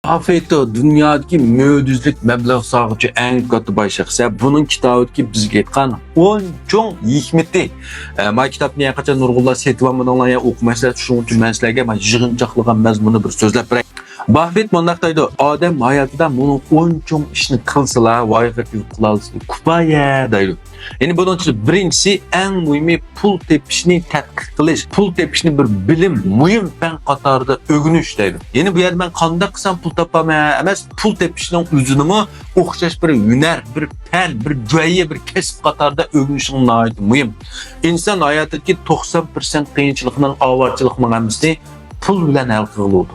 Buffett dünyadaki mödüzlük meblag sağıcı en kötü bay şahsı. Bunun kitabı bizge aytgan 10 çoğ hikmeti. Ma kitapni yaqacha nurg'unlar setvanmadan ya o'qimaslar, shuning uchun men sizlarga ma yig'inchoqlagan mazmuni bir so'zlab beray. Buffett mundaq deydi: odam hayotida buni 10 cho'ng ishni qilsalar, voyaga qilolsa kufaya deydi. Yani bunun için birincisi en mühimi pul tepişini tədqiq qilish. Pul tepişini bir bilim, mühim fen qatarida ögünüş deydi. Yani bu yer ben qanday qilsam pul topamay emas, pul tepişinin üzünümü o'xshash bir hüner, bir fen, bir joyi, bir kasb qatarida ögünüşün nəhayət mühim. İnsan hayotidagi 90% qiyinchilikning, avarchilikning hammasini pul bilan hal qiladi.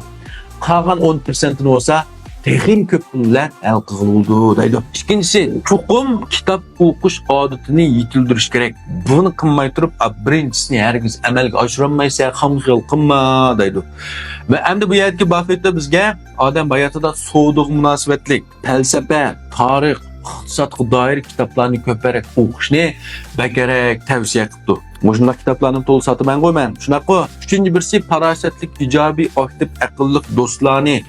Qolgan 10%'ni olsa texnik köp bilan hal qiladi deydi. İkincisi, çoxum kitap o'qish odatini yetildirish kerak. Buni qilmay turib, birinchisini hargiz amalga oshirolmaysa, xamxil qilma deydi. Va endi bu yerda Buffett bizga odam hayotida savdoga munosabatlik, falsafa, tarix, iqtisodga doir kitoblarni ko'proq o'qishni bekerek tavsiya qildi. Muşundak kitaplarının tolu satı ben koymayın. Şunak o. Üçüncü birisi parasetlik, icabi, aktif, akıllık dostlarını,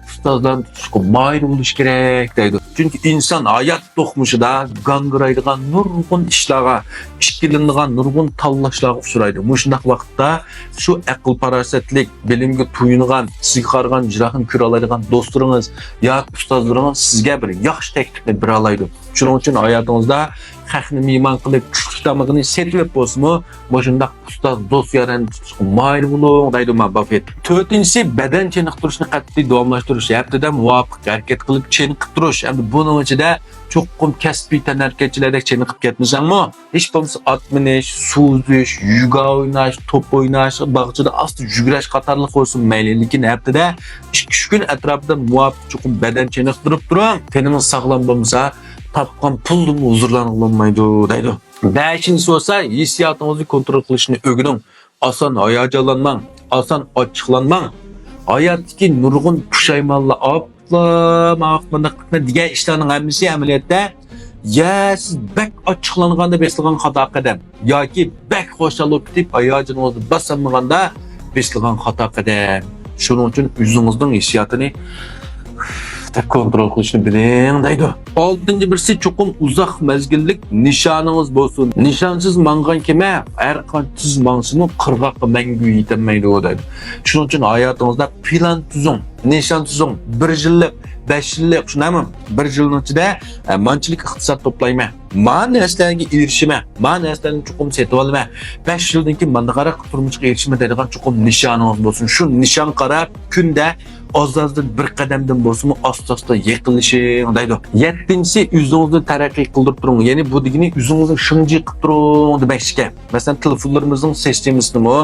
ustazlarını tutuşku mayır oluş gerek deydi. Çünkü insan hayat dokmuşu da gangıraydıgan nurgun işlağa, işkilindiğen nurgun tallaşlağa usuraydı. Muşundak vakitte şu akıl parasetlik, bilimge tuyunugan, sizi kargan, jirahın küralaydıgan dostlarınız ya ustazlarınız sizge bir yaxşı teklifini bir alaydı. Şunun için hayatınızda xalqni mehmon qilib kuchli tamog'ini setib bo'lsinmi, boshunda ustoz do'st yaran tutishga mayil bo'ling deydi Buffett. To'rtinchisi badan chiniqtirishni qat'iy davomlashtirish, haftada muvofiq harakat qilib chiniqib turish. Endi buning ichida cho'qqim kasbiy tanarkachilardek chiniqib ketmasanmi, hech bo'lmasa ot minish, suzish, yuga o'ynash, to'p o'ynash, bog'chada asta yugurish qatorliq bo'lsin mayli, lekin haftada 2-3 kun atrofida muvofiq cho'qqim badan chiniqtirib turing. Teningiz sog'lom bo'lmasa tapqan pulun huzurlanılmaydı deydi. Beşincisi olsa hissiyatınızı kontrol qilishni öğrenin. Asan hayacanlanmang, asan açıqlanmang. Hayattaki nurgun puşaymanla afmandaqlıqna degan ishlarning hammasi amaliyotda ya siz bek açıqlanganda besilgan xato qadam yoki bek xo'shalib ketib hayajoningizni basamaganda besilgan xato qadam. Shuning uchun o'zingizning hissiyatini kontrol qilishni biling deydi. 6. birisi cho'qim uzoq mezgillik nishoniniz bo'lsin. Nishonsiz mangan kema har qancha mansini qirg'oqqa mangu yetolmaydi deydi. Shuning uchun hayotingizda plan tuzing, nishon tuzing. 1 yillik, 5 yillik, shunami? 1 yilning ichida manchilik iqtisod to'playman. Men narsalarga erishima, men narsalarni cho'qim setib olaman. 5 yildan keyin menda qarab turmushga erishima deydigan cho'qim nishoningiz bo'lsin. Shu nishon qarab kunda azdan bir qadamdan bo'lsa-mu asta-asta yiqilishing deydi. 7-si o'zingizni taraqqiy qildirib turing. Ya'ni bu degani o'zingizni shunji qilib turing demekçi. Masalan, telefonlarimizning sistemasini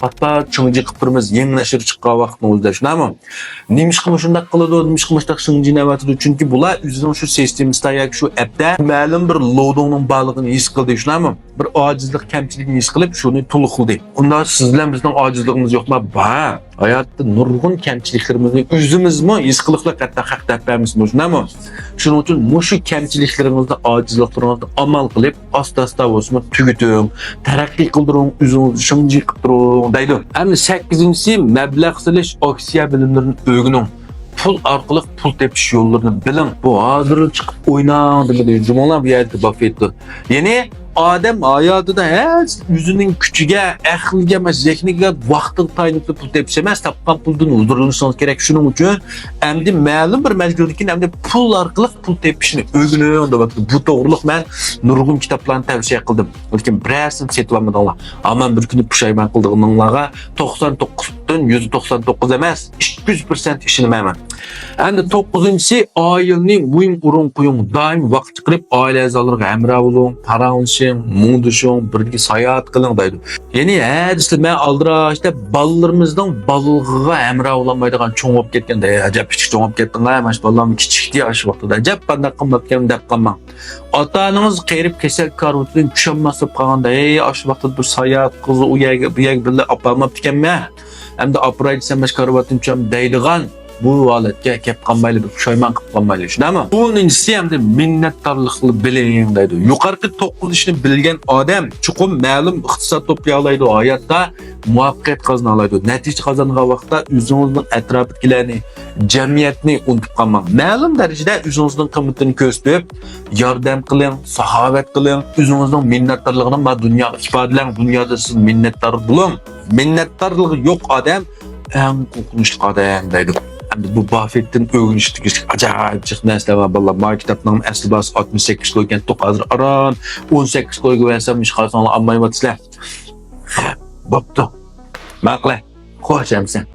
pat-pat shunji qilib turamiz. Yanglashib chiqqan vaqtni o'zida, shunami? Nimishqimi shunday qiladi, nimishqimi shunday shunji navatidi. Chunki bular o'zining shu sistemasida yoki shu appda ma'lum bir loadingning borligini his qildi, shunami? Bir ojizlik, kamchilikni his qilib, shuni to'liq qildi. Unda siz bilan bizning ojizligimiz yo'qmi? Bor. Hayotda nurg'un kamchiliklarimizni o'zimizmi his qilib hatta haq topamiz-mi, shunami? Shuning uchun mushu kamchiliklarimizni, ojizliklaringizni amal qilib, asta-asta bo'lsa tugiting, taraqqiy qildiring, o'zingizni shunji qilib turing deydi. Endi 8-si mablag' silish aksiya bilimlarini o'rganing. Pul orqali pul tepish yo'llarini biling. Bu hozir chiqib o'ynang deydi. Jumlalar bu yerda Buffett. Ya'ni odam hayotida hech o'zining kuchiga, aqliga emas, zehniga vaqtini tayinlab pul tepish emas, topgan puldan huzurlanishingiz kerak. Shuning uchun endi ma'lum bir majburiyatdan keyin endi pul orqali pul tepishni o'rganing deb. Bu to'g'riliq men nurg'un kitoblarni tavsiya qildim. Lekin birasini setib olmadinglar. Ammo bir kuni pushaymon qildiganlarga 99dan 199 emas, 200% ishonmayman. Endi 9-si oilaning muhim o'rin qo'ying. Doim vaqt chiqarib oila a'zolariga hamroh bo'ling, paranglashing, mungdishing, birga sayohat qiling deydi. Ya'ni hadisda men aldirashda bolalarimizning ballig'iga hamroh bo'lmaydigan cho'ng bo'lib ketganda, ajab kichik cho'ng bo'lib ketdinglar, mana shu bolalarning kichikdi yosh vaqtida ajab qanday qilmayotgan deb qolmang. Ota-onangiz qerib kasal karotidan tushunmasib qolganda, ey yosh vaqtida bir sayohat qizi u yerga bu yerga birga opamab ekanman. Hamda operasiya mash karovatini tusham deydigan bu holatga kelib qolmayli, pushaymon qilib qolmayli, shundami? Bunisi ham minnatdorlikni biling deydi. Yuqorqi 9 ishni bilgan odam chuqur ma'lum iqtisod to'play oladi, hayotda muvaffaqiyat qozona oladi. Natija qozongan vaqtda o'zingizning atrofidagilarni, jamiyatni unutib qolmang. Ma'lum darajada o'zingizning qimmatini ko'rsatib, yordam qiling, saxovat qiling, o'zingizning minnatdorligini ma dunyoga ifodalang, dunyoda siz minnatdor bo'ling. Minnatdorligi yo'q odam eng qo'rqinchli odam deydi. Bu Buffett'in öğrenişteki acayip çık nesle var. Vallahi ma kitaplarının asli bası 68 koyken tok hazır aran 18 koy güvensem iş kalsanlar anlaymadı sizler. Baptı. Makle. Hoş emsen.